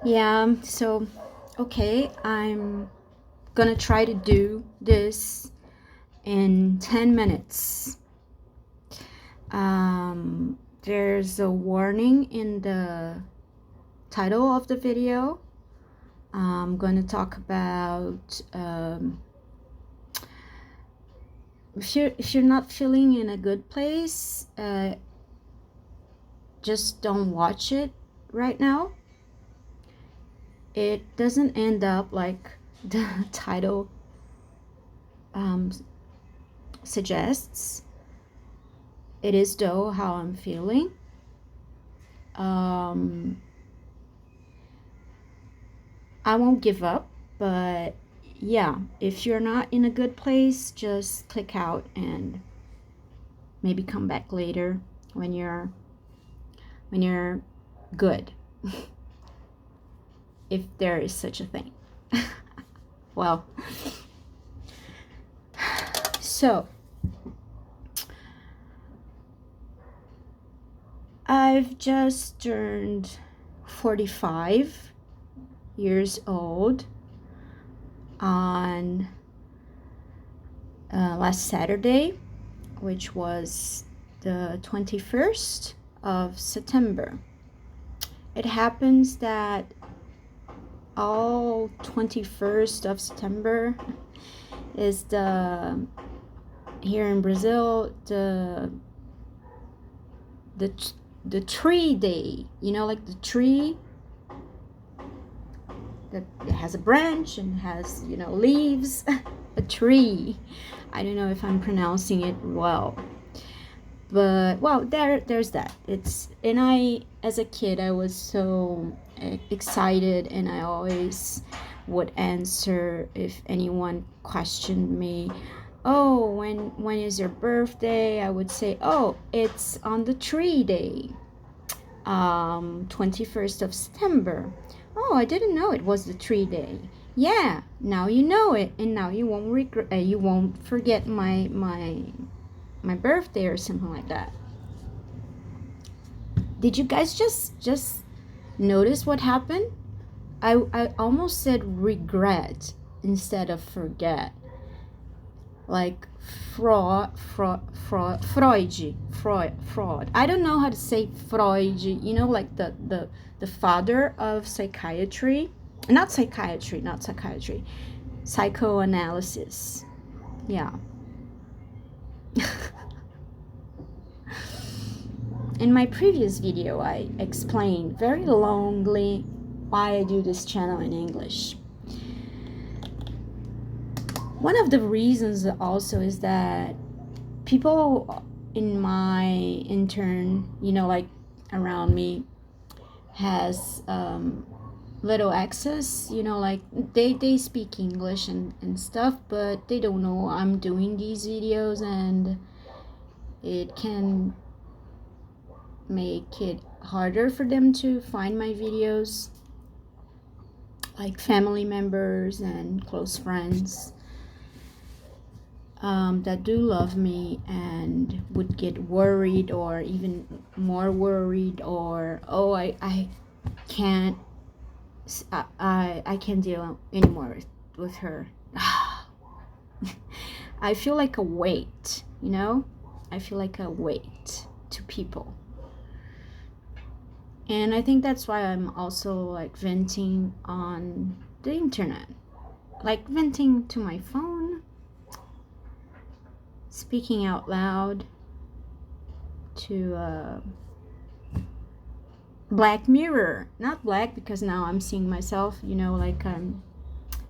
Yeah, so okay, I'm gonna try to do this in 10 minutes. There's a warning in the title of the video. I'm gonna talk about if you're not feeling in a good place, just don't watch it right now. It doesn't end up like the title um, suggests. It is though how I'm feeling. Um, I won't give up, but yeah, if you're not in a good place, just click out and maybe come back later when you're good, if there is such a thing. Well, so I've just turned 45 years old on last Saturday, which was the 21st of September. It happens that all 21st of September is here in Brazil, the tree day, like the tree that has a branch and has, leaves. A tree. I don't know if I'm pronouncing it well, but well, there's that. And as a kid, I was so excited, and I always would answer if anyone questioned me. Oh, when is your birthday? I would say, oh, it's on the tree day, 21st of September. Oh, I didn't know it was the tree day. Yeah, now you know it, and now you won't regret. You won't forget my birthday or something like that. Did you guys just notice what happened? I almost said regret instead of forget. Like Freud. I don't know how to say Freud. Like the father of psychiatry. Not psychiatry. Psychoanalysis. Yeah. In my previous video, I explained very longly why I do this channel in English. One of the reasons also is that people in my intern, like around me, has little access, like they speak English and stuff, but they don't know I'm doing these videos, and it can make it harder for them to find my videos, like family members and close friends that do love me and would get worried, or even more worried, or oh, I can't I can't deal anymore with her. I feel like a weight, I feel like a weight to people. And I think that's why I'm also like venting on the internet, like venting to my phone, speaking out loud to Black Mirror. Not black, because now I'm seeing myself, like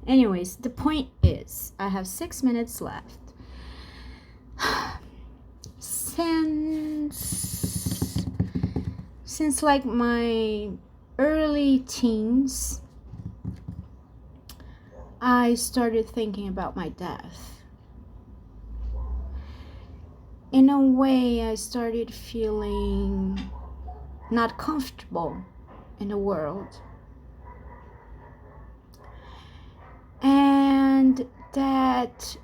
anyways, the point is, I have 6 minutes left. Since like my early teens, I started thinking about my death. In a way, I started feeling not comfortable in the world. And that,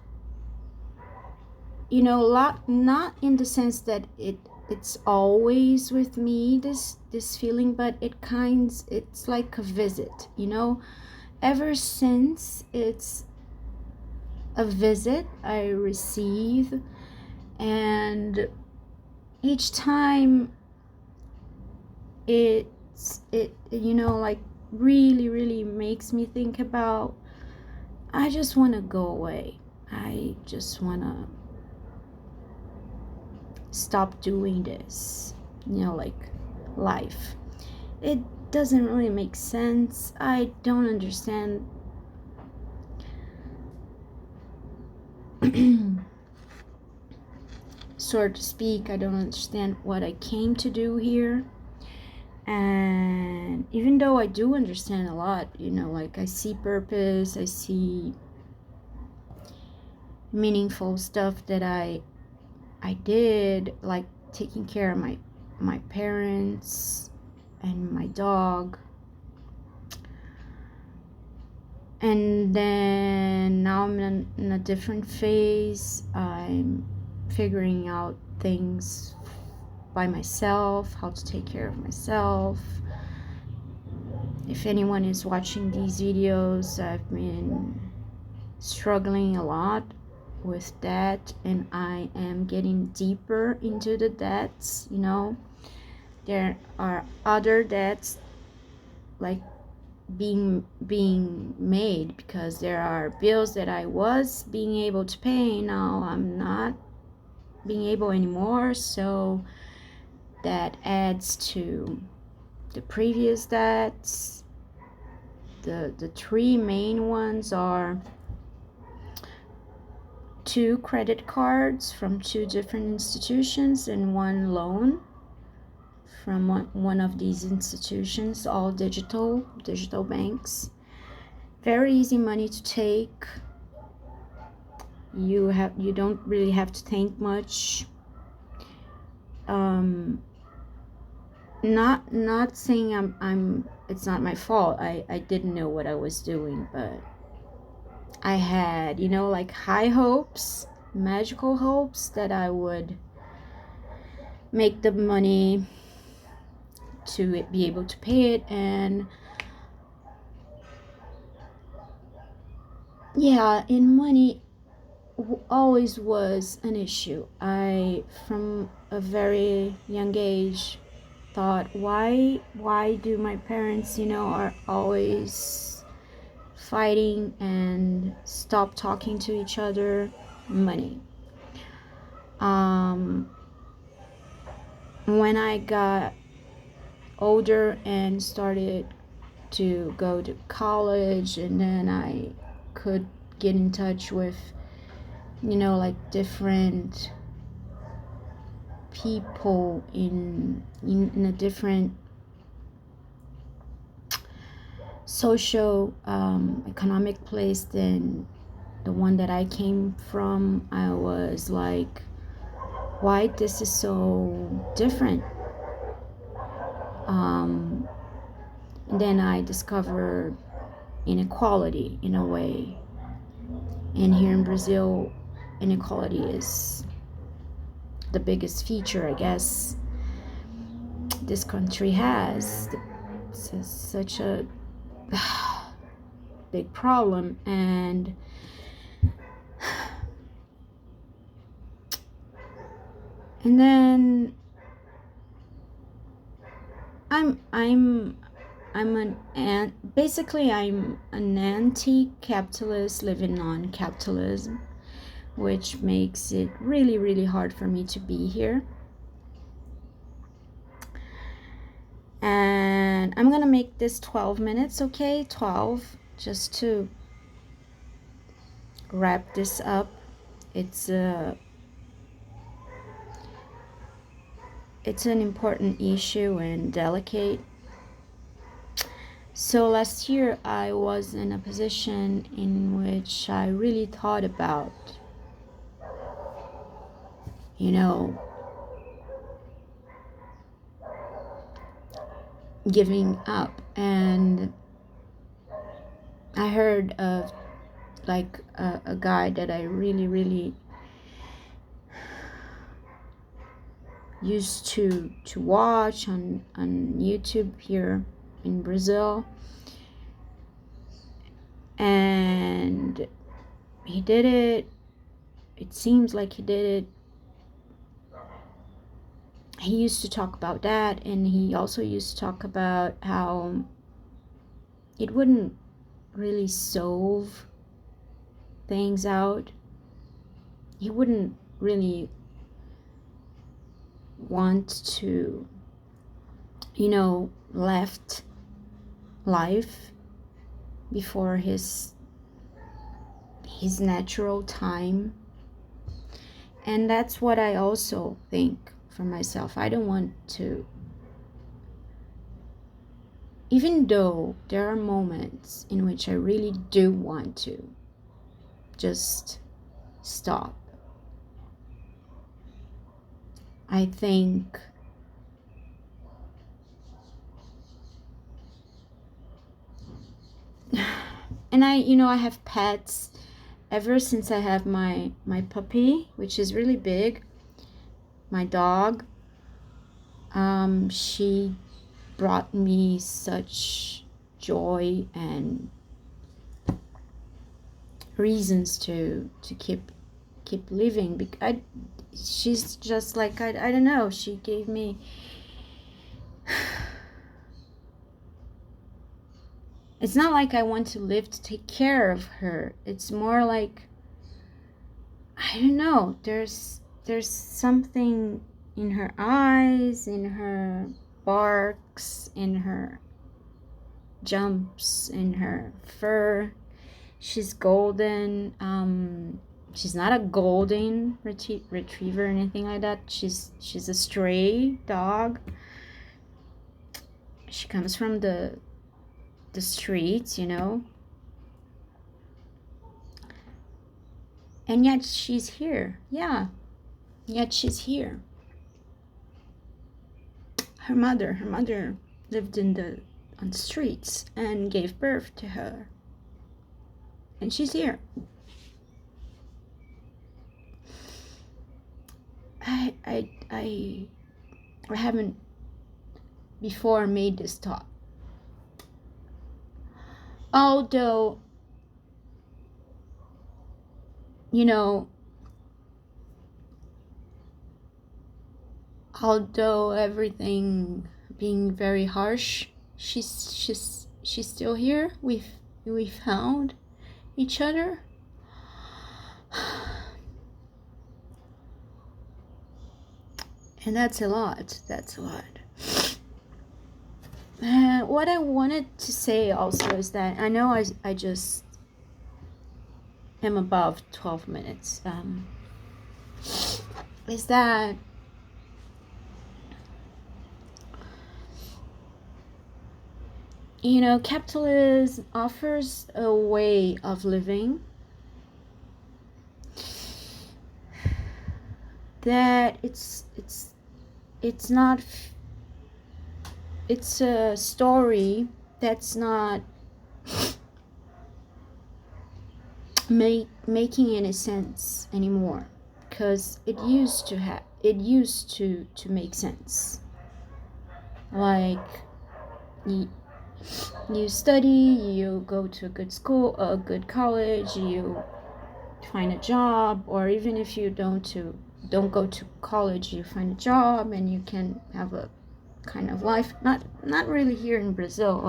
not in the sense that it it's always with me, this feeling, but it's like a visit, you know. Ever since it's a visit I receive, and each time it you know, like really really makes me think about, I just want to go away. I just want to stop doing this, you know, like life. It doesn't really make sense. I don't understand so to speak. I don't understand what I came to do here. And even though I do understand a lot, you know, like I see purpose, I see meaningful stuff that I did, like taking care of my parents and my dog. And then now I'm in a different phase. I'm figuring out things by myself, how to take care of myself. If anyone is watching these videos, I've been struggling a lot with that, and I am getting deeper into the debts, you know. There are other debts like being made, because there are bills that I was being able to pay, now I'm not being able anymore, so that adds to the previous debts. The three main ones are 2 credit cards from 2 different institutions and 1 loan from one of these institutions, all digital banks. Very easy money to take. You don't really have to think much. Not saying I'm it's not my fault. I didn't know what I was doing, but I had, you know, like high hopes, magical hopes that I would make the money to be able to pay it. And yeah, in money always was an issue. I, from a very young age, thought, why do my parents, you know, are always fighting and stop talking to each other? Money. When I got older and started to go to college, and then I could get in touch with, you know, like different people in a different social economic place than the one that I came from, I was like, why this is so different? And then I discovered inequality in a way. And here in Brazil, inequality is the biggest feature, I guess, this country has. It's such a big problem. And then basically I'm an anti-capitalist living on capitalism, which makes it really really hard for me to be here. And I'm gonna make this 12 minutes, okay? 12, just to wrap this up. It's an important issue and delicate. So last year I was in a position in which I really thought about, you know, giving up. And I heard of like a guy that I really really used to watch on YouTube here in Brazil. And he did it. It seems like he did it. He used to talk about that, and he also used to talk about how it wouldn't really solve things out. He wouldn't really want to, left life before his natural time. And that's what I also think for myself. I don't want to, even though there are moments in which I really do want to just stop. I think and I have pets ever since I have my puppy, which is really big, my dog. She brought me such joy and reasons to keep living. She's just like, I don't know, she gave me it's not like I want to live to take care of her. It's more like, I don't know, there's something in her eyes, in her barks, in her jumps, in her fur. She's golden. She's not a golden retriever or anything like that. She's a stray dog. She comes from the streets, and yet she's here. Yeah, yet she's here. Her mother lived on the streets and gave birth to her, and she's here. I haven't before made this thought. Although, everything being very harsh, she's still here. We found each other. And that's a lot. What I wanted to say also is that I know I just am above 12 minutes. Is that capitalism offers a way of living that it's not, it's a story that's not making any sense anymore, because it used to make sense. Like, you study, you go to a good school, a good college, you find a job, or even if you don't go to college, you find a job and you can have a kind of life. Not really here in Brazil,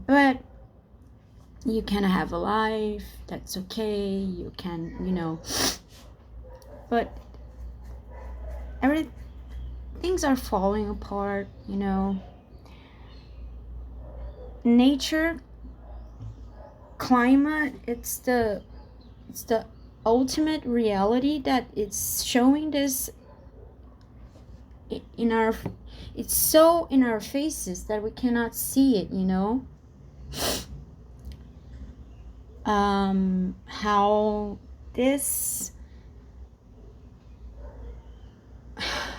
but you can have a life that's okay. You can, but things are falling apart. Nature, climate, it's the ultimate reality that it's showing this it's so in our faces that we cannot see it, how this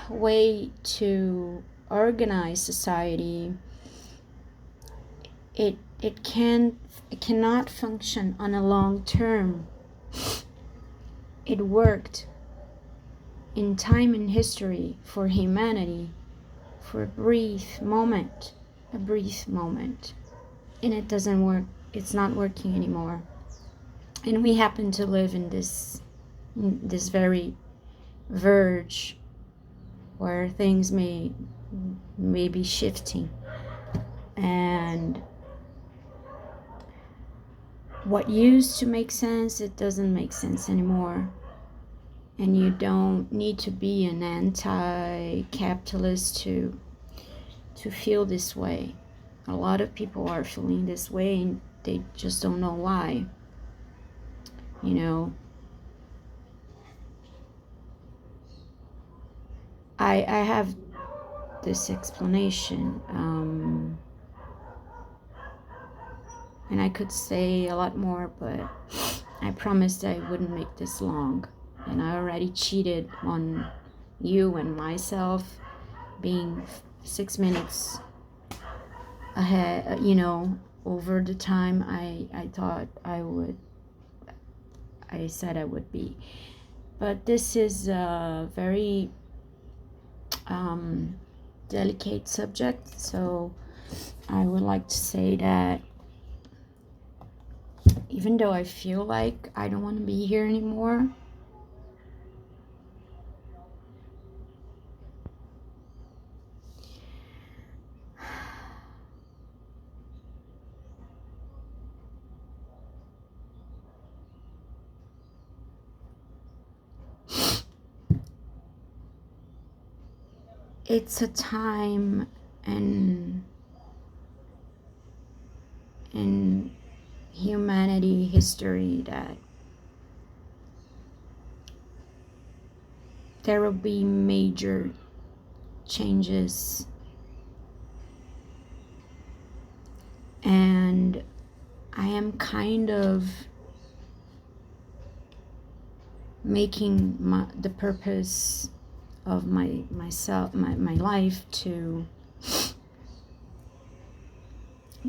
way to organize society, it cannot function on a long term. It worked in time in history for humanity for a brief moment, and it doesn't work. It's not working anymore. And we happen to live in this very verge where things may be shifting, and what used to make sense, it doesn't make sense anymore. And you don't need to be an anti-capitalist to feel this way. A lot of people are feeling this way and they just don't know why. You know, I have this explanation, and I could say a lot more, but I promised I wouldn't make this long, and I already cheated on you and myself, being 6 minutes ahead, over the time I thought I said I would be. But this is a very delicate subject, so I would like to say that even though I feel like I don't want to be here anymore, it's a time in humanity history that there will be major changes, and I am kind of making the purpose of my life to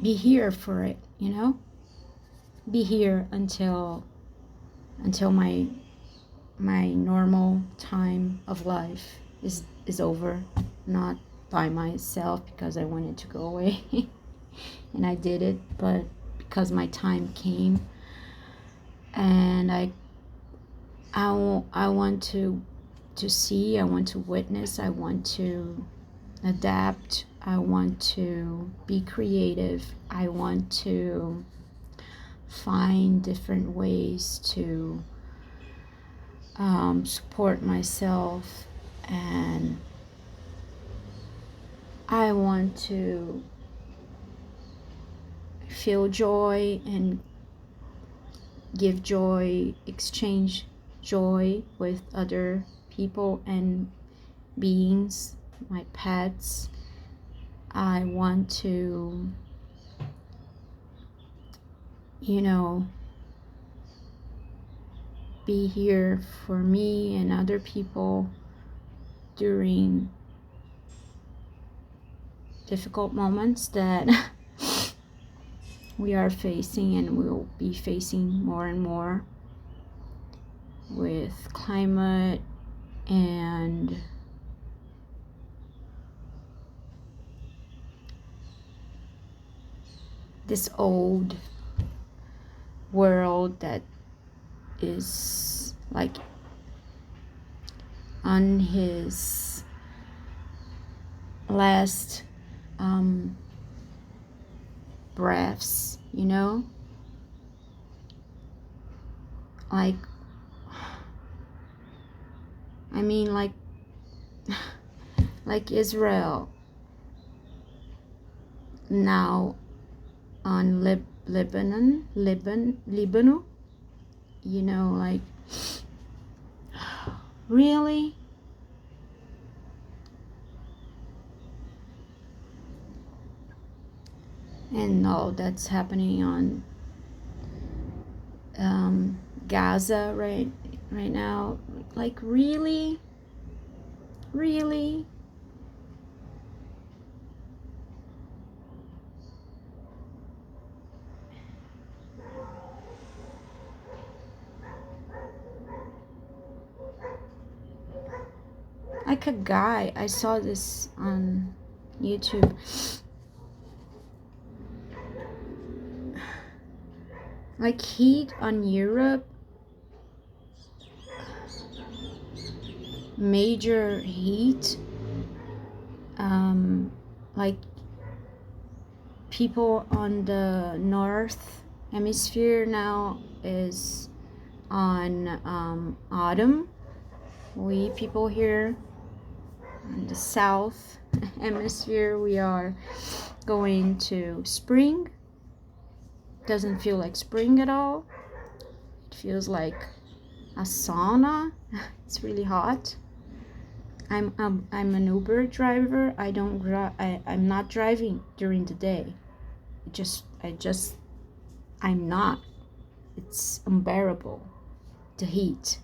be here for it, be here until my normal time of life is over, not by myself because I wanted to go away and I did it, but because my time came, and I want to see, I want to witness, I want to adapt, I want to be creative, I want to find different ways to support myself, and I want to feel joy and give joy, exchange joy with other people and beings, my pets. I want to, be here for me and other people during difficult moments that we are facing and will be facing more and more with climate and this old world that is like on his last breaths, like, I mean, like Israel now on Lebanon, like, really? And all that's happening on Gaza right now, like, really? like a guy, I saw this on YouTube. Like heat on Europe, major heat, like people on the north hemisphere now is on autumn. We people here in the south hemisphere, we are going to spring. Doesn't feel like spring at all. It feels like a sauna. It's really hot. I'm an Uber driver. I'm not driving during the day. I'm not. It's unbearable, the heat.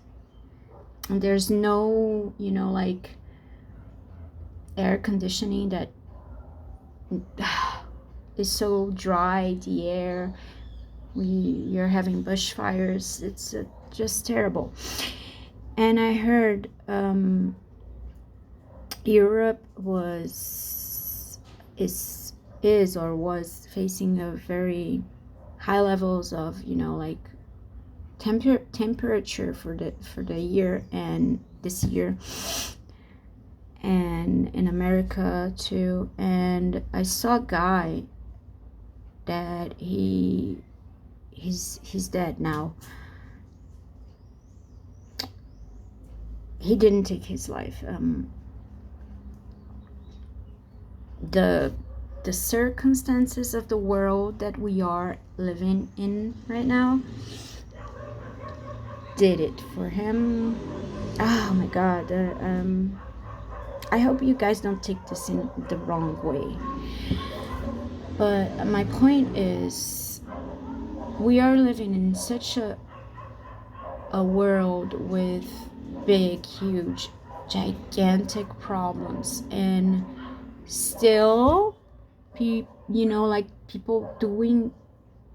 And there's no, like air conditioning that is so dry, the air. You're having bushfires. It's just terrible. And I heard Europe was facing a very high levels of like temperature for the year, and this year, and in America too. And I saw a guy that he's dead now. He didn't take his life. The circumstances of the world that we are living in right now did it for him. Oh my God. I hope you guys don't take this in the wrong way. But my point is, we are living in such a world with big, huge, gigantic problems, and still like people doing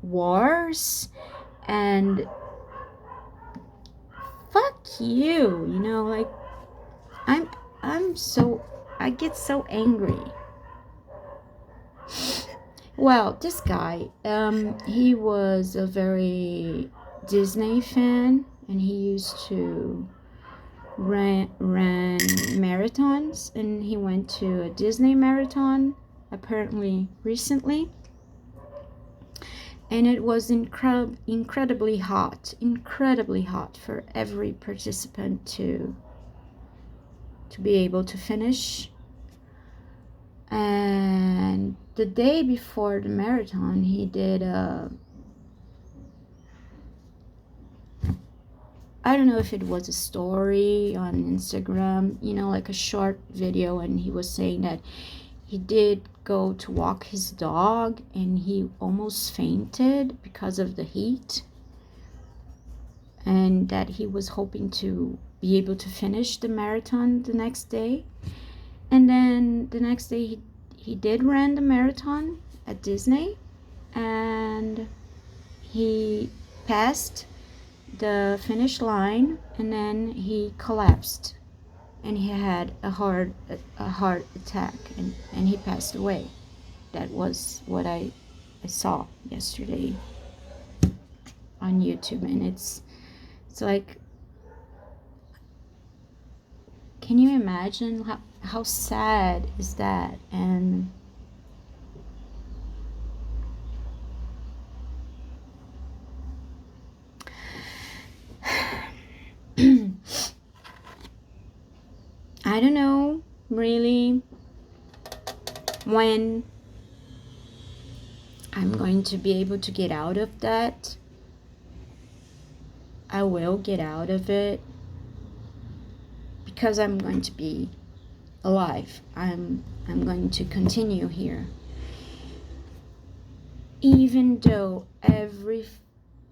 wars, and fuck you, like I get so angry. Well, this guy, he was a very Disney fan, and he used to ran marathons, and he went to a Disney marathon apparently recently, and it was incredibly hot for every participant to be able to finish. And the day before the marathon, he did I don't know if it was a story on Instagram, like a short video, and he was saying that he did go to walk his dog and he almost fainted because of the heat, and that he was hoping to be able to finish the marathon the next day. And then the next day he did run the marathon at Disney, and he passed the finish line, and then he collapsed, and he had a heart attack, and he passed away. That was what I saw yesterday on YouTube. And it's like, can you imagine how sad is that? And I don't know really when I'm going to be able to get out of that. I will get out of it because I'm going to be alive. I'm going to continue here, even though every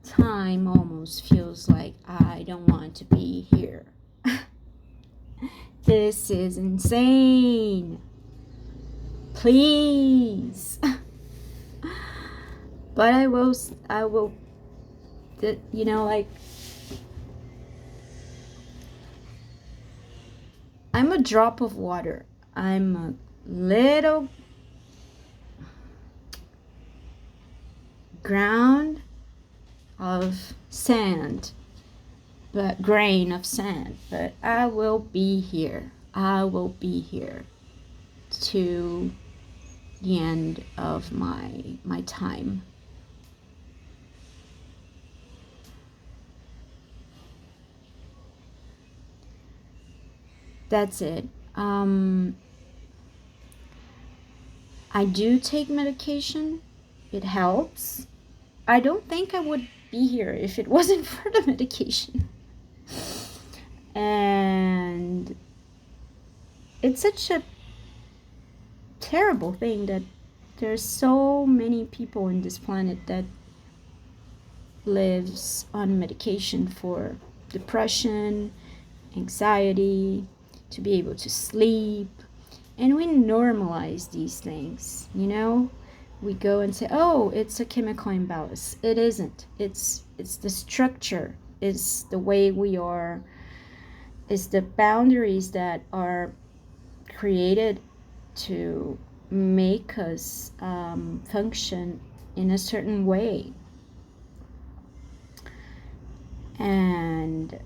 time almost feels like I don't want to be here. This is insane. Please. But I will, like, I'm a a drop of water. I'm a little ground of sand, but grain of sand. But I will be here. I will be here to the end of my time. That's it. I do take medication. It helps. I don't think I would be here if it wasn't for the medication. And it's such a terrible thing that there's so many people in this planet that lives on medication for depression, anxiety, to be able to sleep. And we normalize these things, you know? We go and say, oh, it's a chemical imbalance. It isn't. It's the structure. It's the way we are. It's the boundaries that are created to make us function in a certain way. And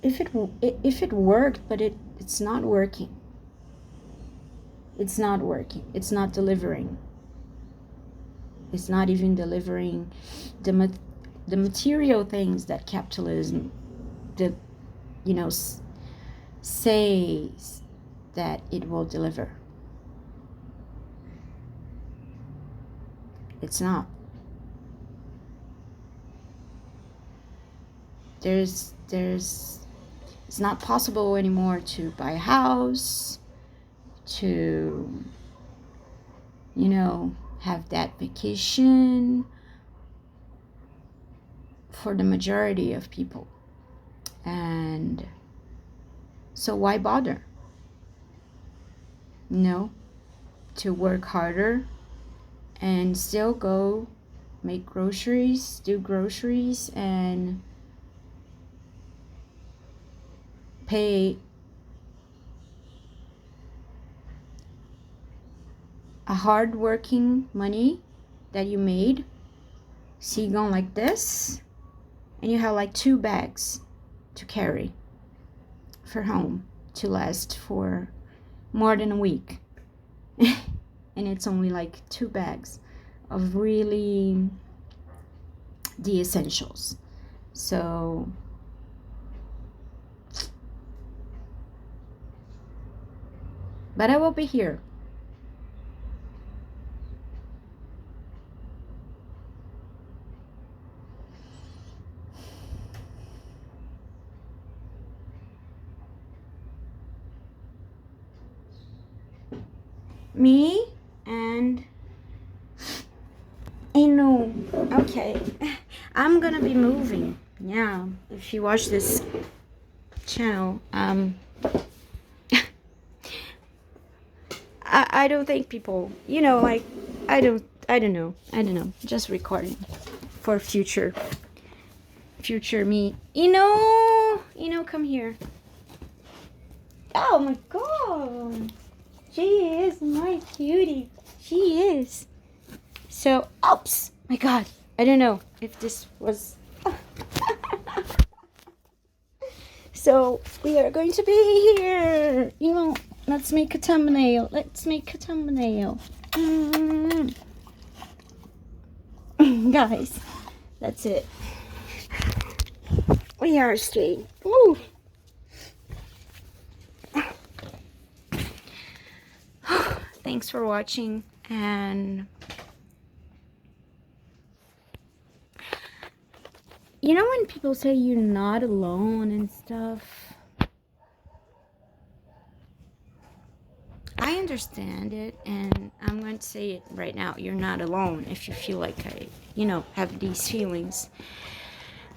if it worked, but it's not working. It's not working. It's not delivering. It's not even delivering the material things that capitalism, says that it will deliver. It's not. It's not possible anymore to buy a house, to, have that vacation for the majority of people. And so why bother? To work harder and still go make groceries, do groceries, and pay a hard-working money that you made. See, you going like this, and you have like 2 bags to carry for home to last for more than a week. And it's only like 2 bags of really the essentials. So but I will be here. Me and okay, I'm gonna be moving. Yeah, if you watch this channel, I don't think people, I don't know, just recording for future me. Come here. Oh my god, she is my cutie. She is. So, oops, my god, I don't know if this was so we are going to be here. Let's make a thumbnail. Guys, that's it. We are straight. Woo. Thanks for watching, and when people say you're not alone and stuff, I understand it, and I'm going to say it right now. You're not alone if you feel like I, have these feelings.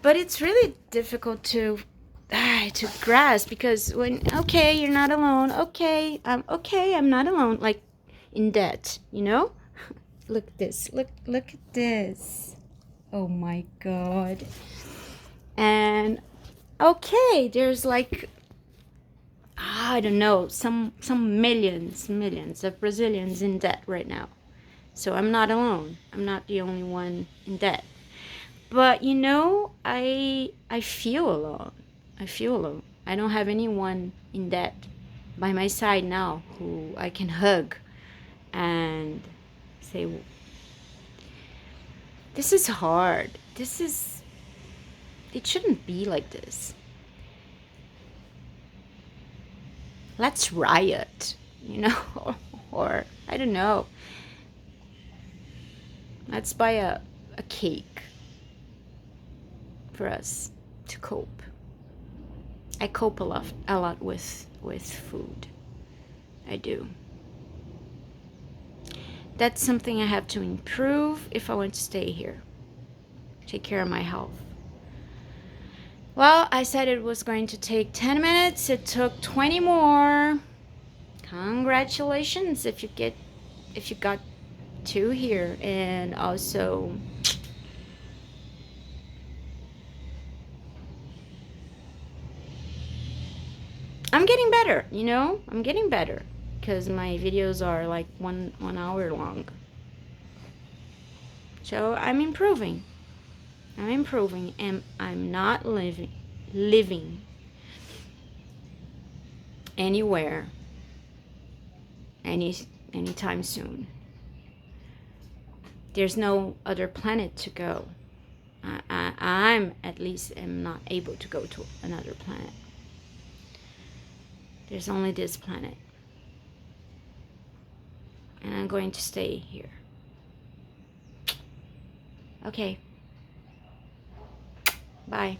But it's really difficult to grasp, because when, okay, you're not alone. Okay, I'm not alone. Like in debt, Look at this. Look at this. Oh my god. And Okay, there's like, I don't know, some millions of Brazilians in debt right now. So I'm not alone. I'm not the only one in debt. But you know, I feel alone. I feel alone. I don't have anyone in debt by my side now who I can hug and say, this is hard. It shouldn't be like this. Let's riot, you know, or I don't know. Let's buy a cake for us to cope. I cope a lot with food. I do. That's something I have to improve if I want to stay here. Take care of my health. Well, I said it was going to take 10 minutes. It took 20 more. Congratulations if you got 2 here. And also, I'm getting better, you know? I'm getting better because my videos are like one hour long. So I'm improving. I'm improving, and I'm not living anywhere anytime soon. There's no other planet to go. I'm at least am not able to go to another planet. There's only this planet, and I'm going to stay here. Okay. Bye.